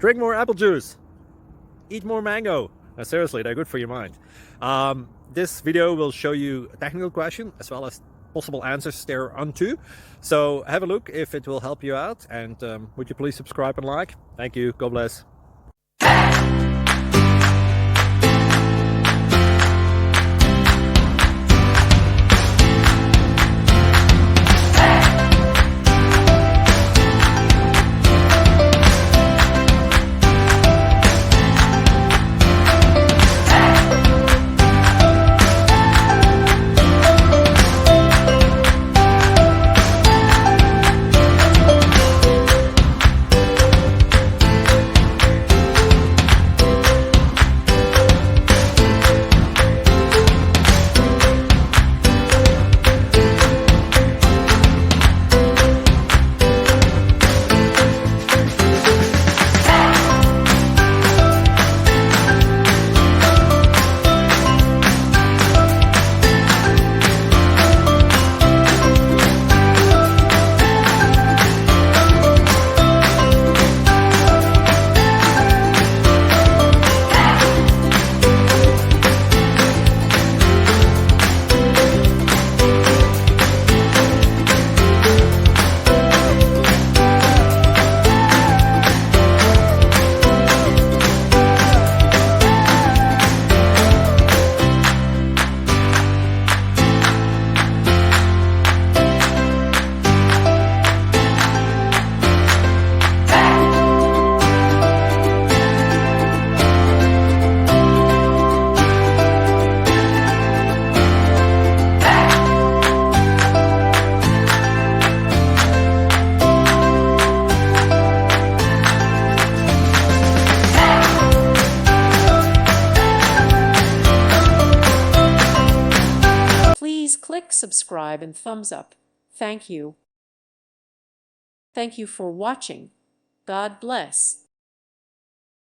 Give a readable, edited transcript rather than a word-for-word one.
drink more apple juice, eat more mango. Seriously, they're good for your mind. This video will show you a technical question as well as possible answers thereunto. So have a look if it will help you out, and would you please subscribe and like? Thank you. God bless. Please click subscribe and thumbs up. Thank you. Thank you for watching. God bless.